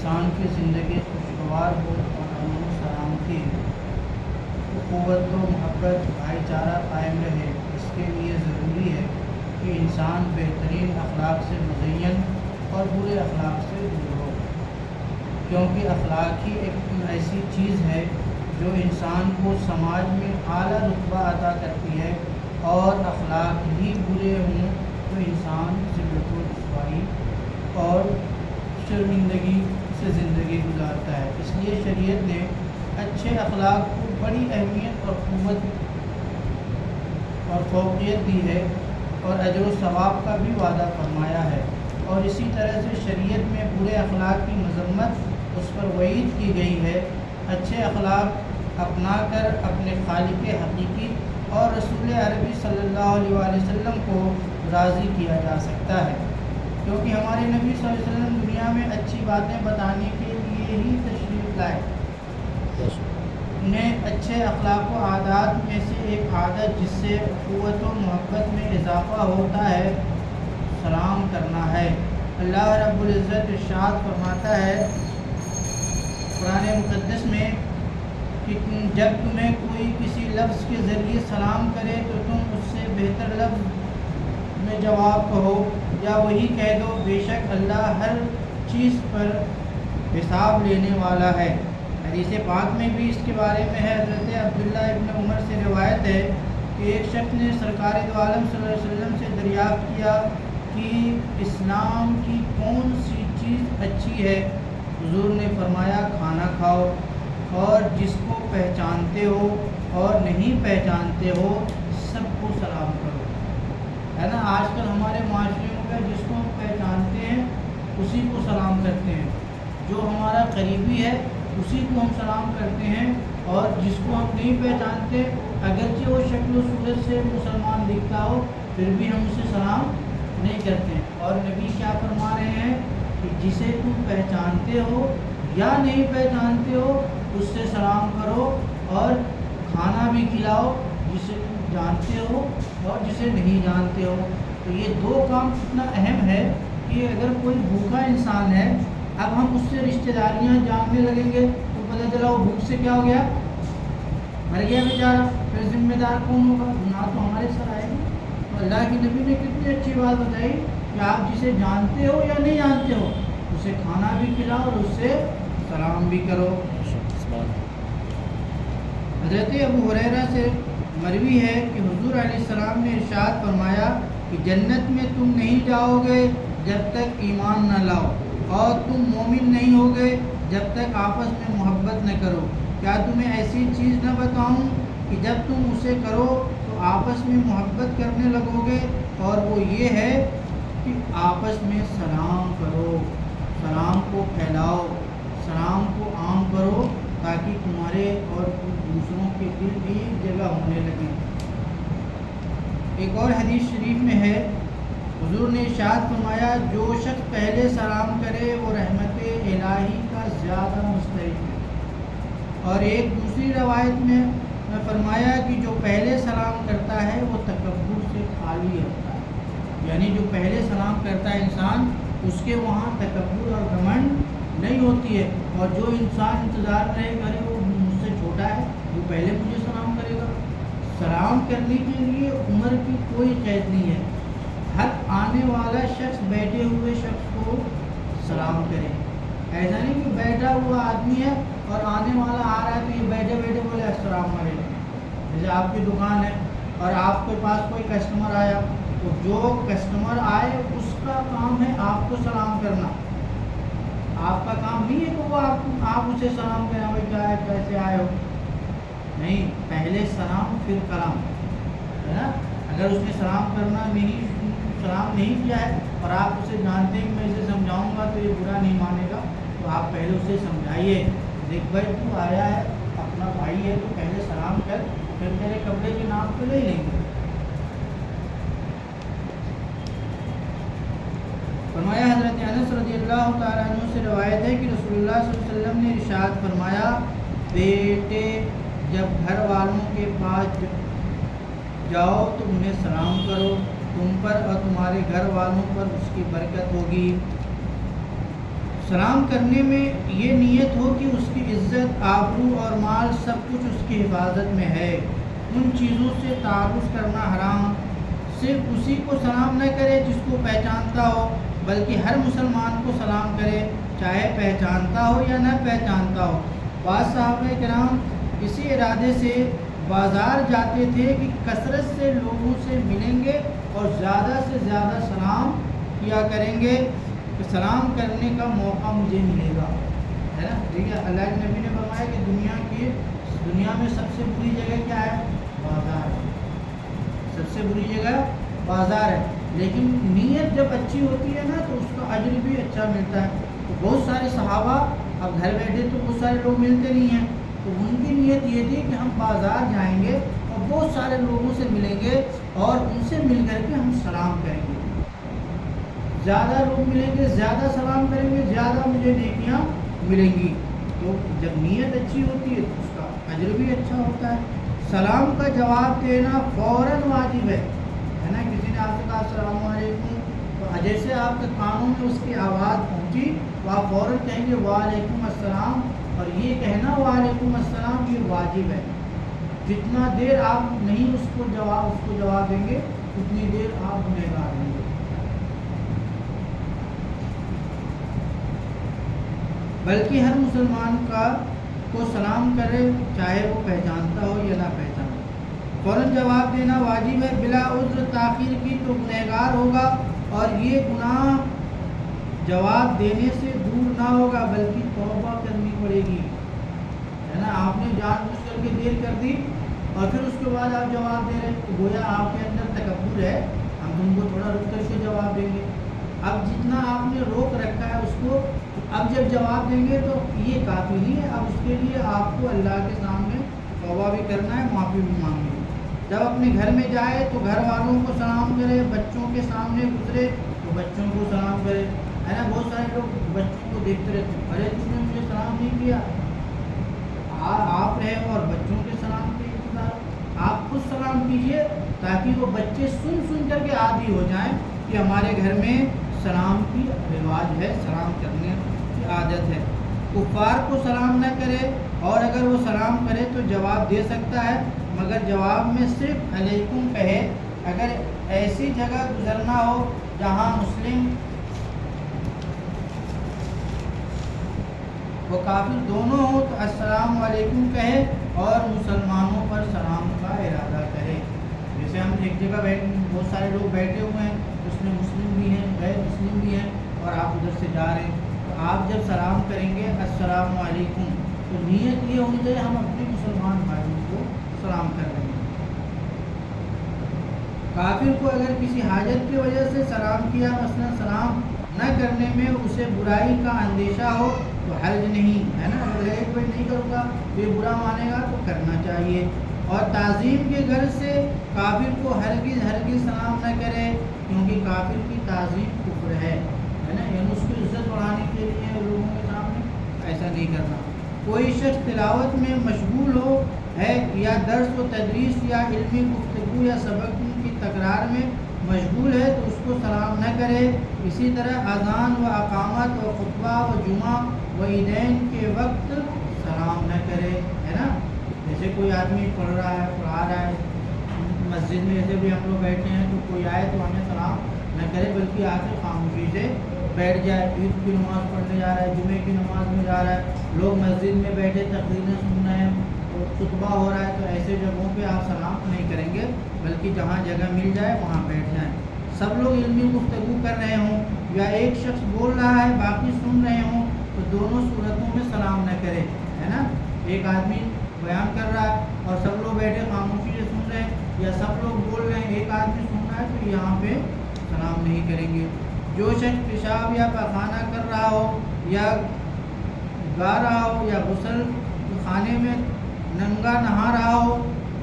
انسان کی زندگی خوشگوار ہو اور امن و سلامتی اخوت و محبت بھائی چارہ قائم رہے، اس کے لیے ضروری ہے کہ انسان بہترین اخلاق سے مزین اور برے اخلاق سے دور ہو، کیونکہ اخلاق ہی ایک ایسی چیز ہے جو انسان کو سماج میں اعلیٰ رتبہ عطا کرتی ہے، اور اخلاق ہی برے ہوں تو انسان ذلت و رسوائی اور شرمندگی سے زندگی گزارتا ہے۔ اس لیے شریعت نے اچھے اخلاق کو بڑی اہمیت اور قوت اور فوقیت دی ہے، اور اجر و ثواب کا بھی وعدہ فرمایا ہے، اور اسی طرح سے شریعت میں برے اخلاق کی مذمت اس پر وعید کی گئی ہے۔ اچھے اخلاق اپنا کر اپنے خالق حقیقی اور رسول عربی صلی اللہ علیہ وآلہ وسلم کو راضی کیا جا سکتا ہے، کیونکہ ہمارے نبی صلی اللہ علیہ وسلم دنیا میں اچھی باتیں بتانے کے لیے ہی تشریف لائے۔ انہیں اچھے اخلاق و عادات میں سے ایک عادت جس سے قوت و محبت میں اضافہ ہوتا ہے سلام کرنا ہے۔ اللہ رب العزت ارشاد فرماتا ہے قرآن مقدس میں کہ جب تمہیں کوئی کسی لفظ کے ذریعے سلام کرے تو تم اس سے بہتر لفظ میں جواب کہو یا وہی کہہ دو، بے شک اللہ ہر چیز پر حساب لینے والا ہے۔ حدیث پاک میں بھی اس کے بارے میں ہے، حضرت عبداللہ ابن عمر سے روایت ہے کہ ایک شخص نے سرکار دو عالم صلی اللہ علیہ وسلم سے دریافت کیا کہ اسلام کی کون سی چیز اچھی ہے؟ حضور نے فرمایا کھانا کھاؤ اور جس کو پہچانتے ہو اور نہیں پہچانتے ہو سب کو سلام کرو۔ ہے نا، آج کل ہمارے معاشرے میں جس کو ہم پہچانتے ہیں اسی کو سلام کرتے ہیں، جو ہمارا قریبی ہے اسی کو ہم سلام کرتے ہیں، اور جس کو ہم نہیں پہچانتے اگرچہ وہ شکل و صورت سے مسلمان دکھتا ہو پھر بھی ہم اسے سلام نہیں کرتے۔ اور نبی کیا فرما رہے ہیں کہ جسے تم پہچانتے ہو یا نہیں پہچانتے ہو اس سے سلام کرو، اور کھانا بھی کھلاؤ جسے تم جانتے ہو اور جسے نہیں جانتے ہو۔ تو یہ دو کام اتنا اہم ہے کہ اگر کوئی بھوکا انسان ہے، اب ہم اس سے رشتہ داریاں جاننے لگیں گے تو پتہ چلا وہ بھوک سے کیا ہو گیا، مر گیا بیچارہ، پھر ذمہ دار کون ہوگا؟ گناہ تو ہمارے سر آئے گا۔ تو اللہ کے نبی نے کتنی اچھی بات بتائی کہ آپ جسے جانتے ہو یا نہیں جانتے ہو اسے کھانا بھی کھلاؤ اور اس سے سلام بھی کرو۔ حضرت ابو ہریرہ سے مروی ہے کہ حضور علیہ السلام نے ارشاد فرمایا کہ جنت میں تم نہیں جاؤ گے جب تک ایمان نہ لاؤ، اور تم مومن نہیں ہوگے جب تک آپس میں محبت نہ کرو۔ کیا تمہیں ایسی چیز نہ بتاؤں کہ جب تم اسے کرو تو آپس میں محبت کرنے لگو گے؟ اور وہ یہ ہے کہ آپس میں سلام کرو، سلام کو پھیلاؤ، سلام کو عام کرو، تاکہ تمہارے اور دوسروں کے دل بھی ایک جگہ ہونے لگیں۔ ایک اور حدیث شریف میں ہے، حضور نے ارشاد فرمایا جو شخص پہلے سلام کرے وہ رحمت الہی کا زیادہ مستحق ہے۔ اور ایک دوسری روایت میں فرمایا کہ جو پہلے سلام کرتا ہے وہ تکبر سے خالی ہوتا ہے، یعنی جو پہلے سلام کرتا ہے انسان اس کے وہاں تکبر اور گھمنڈ نہیں ہوتی ہے، اور جو انسان انتظار رہے کرے وہ مجھ سے چھوٹا ہے وہ پہلے مجھے سلام کرے گا۔ سلام کرنے کے لیے عمر کی کوئی قید نہیں ہے، ہر آنے والا شخص بیٹھے ہوئے شخص کو سلام کرے۔ ایسا نہیں کہ بیٹھا ہوا آدمی ہے اور آنے والا آ رہا ہے تو یہ بیٹھے بیٹھے بولے السلام علیکم۔ جیسے آپ کی دکان ہے اور آپ کے پاس کوئی کسٹمر آیا تو جو کسٹمر آئے اس کا کام ہے آپ کو سلام کرنا، آپ کا کام نہیں ہے کہ وہ آپ اسے سلام کریں بھائی کیا ہے کیسے آئے ہو، نہیں، پہلے سلام پھر کلام، ہے نا۔ اگر اس نے سلام نہیں کیا ہے اور آپ اسے جانتے ہیں کہ میں اسے سمجھاؤں گا تو یہ برا نہیں مانے گا، تو آپ پہلے اسے سمجھائیے، دیکھ بھائی تو آیا ہے اپنا بھائی ہے تو پہلے سلام کر، پھر میرے کپڑے کے نام پہ لے لیں گے۔ فرمایا حضرت انس رضی اللہ تعالیٰ عنہ سے روایت ہے کہ رسول اللہ صلی اللہ علیہ وسلم نے ارشاد فرمایا بیٹے جب گھر والوں کے پاس جاؤ تو انہیں سلام کرو، تم پر اور تمہارے گھر والوں پر اس کی برکت ہوگی۔ سلام کرنے میں یہ نیت ہو کہ اس کی عزت، آبرو اور مال سب کچھ اس کی حفاظت میں ہے، ان چیزوں سے تعارف کرنا حرام، صرف اسی کو سلام نہ کرے جس کو پہچانتا ہو، بلکہ ہر مسلمان کو سلام کرے، چاہے پہچانتا ہو یا نہ پہچانتا ہو۔ بعض صحابہ کرام اسی ارادے سے بازار جاتے تھے کہ کثرت سے لوگوں سے ملیں گے اور زیادہ سے زیادہ سلام کیا کریں گے کہ سلام کرنے کا موقع مجھے ملے گا، ہے نا۔ ٹھیک ہے، اللہ کے نبی نے فرمایا کہ دنیا میں سب سے بری جگہ کیا ہے؟ بازار ہے، سب سے بری جگہ بازار ہے، لیکن نیت جب اچھی ہوتی ہے نا تو اس کا اجر بھی اچھا ملتا ہے۔ تو بہت سارے صحابہ، اب گھر بیٹھے تو بہت سارے لوگ ملتے نہیں ہیں، تو ان کی نیت یہ تھی کہ ہم بازار جائیں گے اور بہت سارے لوگوں سے ملیں گے اور ان سے مل کر کے ہم سلام کریں گے، زیادہ لوگ ملیں گے، زیادہ سلام کریں گے، زیادہ مجھے نیکیاں ملیں گی۔ تو جب نیت اچھی ہوتی ہے تو اس کا اجر بھی اچھا ہوتا ہے۔ سلام کا جواب دینا فوراً واجب ہے نا۔ کسی نے آپ سے کہا السلام علیکم، تو جیسے آپ کے کانوں میں اس کی آواز پہنچی تو آپ فوراً کہیں گے وعلیکم السلام، اور یہ کہنا وعلیکم السلام یہ واجب ہے۔ جتنا دیر آپ نہیں اس کو جواب دیں گے اتنی دیر آپ گنہگار ہیں گے۔ بلکہ ہر مسلمان کو سلام کرے، چاہے وہ پہچانتا ہو یا نہ پہچانتا ہو۔ فوراً جواب دینا واجب ہے، بلا عذر تاخیر کی تو گنہگار ہوگا، اور یہ گناہ جواب دینے سے دور نہ ہوگا بلکہ توبہ کرنی پڑے گی، ہے نا۔ آپ نے جان بوجھ کر کے دیر کر دی اور پھر اس کے بعد آپ جواب دے رہے ہیں تو گویا آپ کے اندر تکبر ہے، ہم تم کو تھوڑا رک کر کے جواب دیں گے۔ اب جتنا آپ نے روک رکھا ہے اس کو اب جب جواب دیں گے تو یہ کافی نہیں ہے، اب اس کے لیے آپ کو اللہ کے سامنے توبہ بھی کرنا ہے، معافی بھی مانگنی ہے۔ جب اپنے گھر میں جائے تو گھر والوں کو سلام کرے، بچوں کے سامنے گزرے تو بچوں کو سلام کرے، ہے نا۔ بہت سارے لوگ بچوں کو دیکھتے رہتے ہیں، ارے تم نے مجھے سلام نہیں کیا، آپ رہے اور بچوں کے سلام کے انتظار، آپ خود سلام کیجئے تاکہ وہ بچے سن کر کے عادی ہو جائیں کہ ہمارے گھر میں سلام کی رواج ہے، سلام کرنے کی عادت ہے۔ کفار کو سلام نہ کرے، اور اگر وہ سلام کرے تو جواب دے سکتا ہے، مگر جواب میں صرف علیکم کہے۔ اگر ایسی جگہ گزرنا ہو جہاں مسلم و کافر دونوں ہو تو السلام علیکم کہے اور مسلمانوں پر سلام کا ارادہ کرے۔ جیسے ہم ایک جگہ بہت سارے لوگ بیٹھے ہوئے ہیں، اس میں مسلم بھی ہیں، غیر مسلم بھی ہیں، اور آپ ادھر سے جا رہے ہیں، تو آپ جب سلام کریں گے السلام علیکم تو نیت یہ ہونی چاہیے ہم اپنے مسلمان بھائیوں کو سلام کر رہے ہیں۔ کافر کو اگر کسی حاجت کی وجہ سے سلام کیا، مثلا سلام نہ کرنے میں اسے برائی کا اندیشہ ہو تو حرج نہیں، ہے نا۔ اگر ایک بار نہیں کروں گا یہ برا مانے گا تو کرنا چاہیے۔ اور تعظیم کے غرض سے کافر کو ہرگز سلام نہ کرے، کیونکہ کافر کی تعظیم کفر ہے نا، یعنی اس کی عزت بڑھانے کے لیے لوگوں کے سامنے ایسا نہیں کرنا۔ کوئی شخص تلاوت میں مشغول ہو ہے یا درس و تدریس یا علمی گفتگو یا سبق کی تکرار میں مشغول ہے تو اس کو سلام نہ کرے۔ اسی طرح اذان و اقامت و خطبہ و جمعہ و عیدین کے وقت سلام نہ کرے، ہے نا۔ جیسے کوئی آدمی پڑھا رہا ہے مسجد میں، جیسے بھی ہم لوگ بیٹھے ہیں تو کوئی آئے تو ہمیں سلام نہ کرے، بلکہ آ کے خاموشی سے بیٹھ جائے۔ عید کی نماز پڑھنے جا رہا ہے، جمعے کی نماز میں جا رہا ہے، لوگ مسجد میں بیٹھے تقریریں سن رہے ہیں، خطبہ ہو رہا ہے، تو ایسے جگہوں پہ آپ سلام نہیں کریں گے، بلکہ جہاں جگہ مل جائے وہاں بیٹھ جائیں۔ سب لوگ علمی گفتگو کر رہے ہوں یا ایک شخص بول رہا ہے باقی سن رہے ہوں تو دونوں صورتوں میں سلام نہ کرے، ہے نا۔ ایک آدمی بیان کر رہا ہے اور سب لوگ بیٹھے خاموشی سے سن رہے ہیں، یا سب لوگ بول رہے ہیں ایک آدمی سن رہا ہے، تو یہاں پہ سلام نہیں کریں گے۔ جو شخص پیشاب یا پخانہ کر رہا ہو یا گا رہا ہو یا غسل خانے میں ننگا نہا رہا ہو،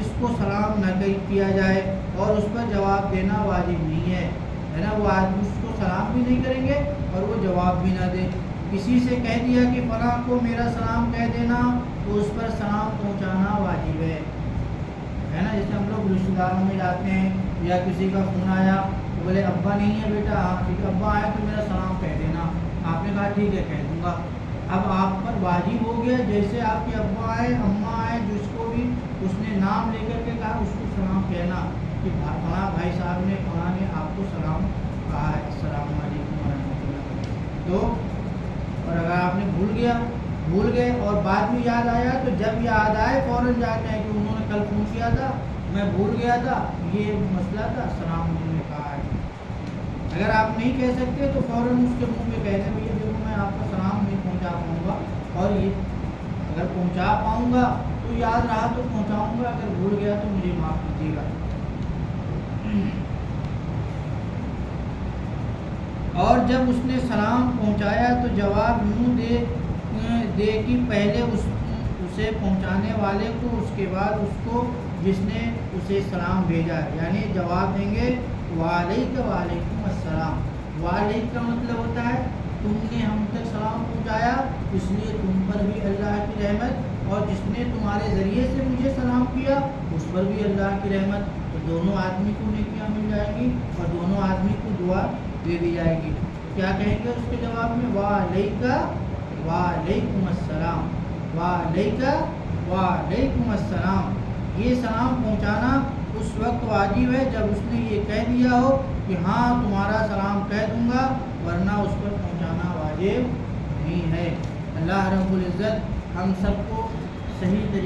اس کو سلام نہ کیا جائے اور اس پر جواب دینا واجب نہیں ہے نا۔ وہ آدمی اس کو سلام بھی نہیں کریں گے اور وہ جواب بھی نہ دے۔ کسی سے کہہ دیا کہ فلاں کو میرا سلام کہہ دینا تو اس پر سلام پہنچانا واجب ہے نا۔ جیسے ہم لوگ رشتہ داروں میں جاتے ہیں یا کسی کا فون آیا تو بولے ابا نہیں ہے بیٹا، ہاں ٹھیک ہے ابا آئے تو میرا سلام کہہ دینا، آپ نے کہا ٹھیک ہے کہہ دوں گا۔ اب آپ پر واجب ہو گیا جیسے آپ کے ابا آئے اماں آئے جس کو بھی اس نے نام لے کر کے کہا اس کو سلام کہنا کہ فلاں بھائی صاحب نے فلاں نے آپ کو سلام کہا ہے، السلام علیکم ورحمۃ اللہ۔ تو اور اگر آپ نے بھول گئے اور بعد میں یاد آیا تو جب یاد آئے فوراً جا کے کہ انہوں نے کل فون کیا تھا میں بھول گیا تھا یہ مسئلہ تھا السلام انہوں نے کہا ہے۔ اگر آپ نہیں کہہ سکتے تو فوراً اس کے منہ پہ کہہ دیں بھیا دیکھو میں آپ کا سلام نہیں پہنچا پاؤں گا، اور یہ اگر پہنچا پاؤں گا تو یاد رہا تو پہنچاؤں گا، اگر بھول گیا تو مجھے معاف کیجیے گا۔ اور جب اس نے سلام پہنچایا تو جواب یوں دے کہ پہلے اسے پہنچانے والے کو اس کے بعد اس کو جس نے اسے سلام بھیجا، یعنی جواب دیں گے وعلیکم السلام۔ وعلیکم کا مطلب ہوتا ہے تم نے ہم تک سلام پہنچایا اس لیے تم پر بھی اللہ کی رحمت، اور جس نے تمہارے ذریعے سے مجھے سلام کیا اس پر بھی اللہ کی رحمت۔ تو دونوں آدمی کو نیکیاں مل جائیں گی اور دونوں آدمی کو دعا دے دی جائے گی۔ کیا کہیں گے اس کے جواب میں؟ وعلیکم السلام، وعلیکم السلام۔ یہ سلام پہنچانا اس وقت واجب ہے جب اس نے یہ کہہ دیا ہو کہ ہاں تمہارا سلام کہہ دوں گا، ورنہ اس پر پہنچانا واجب نہیں ہے۔ اللہ رب العزت ہم سب کو صحیح طریقے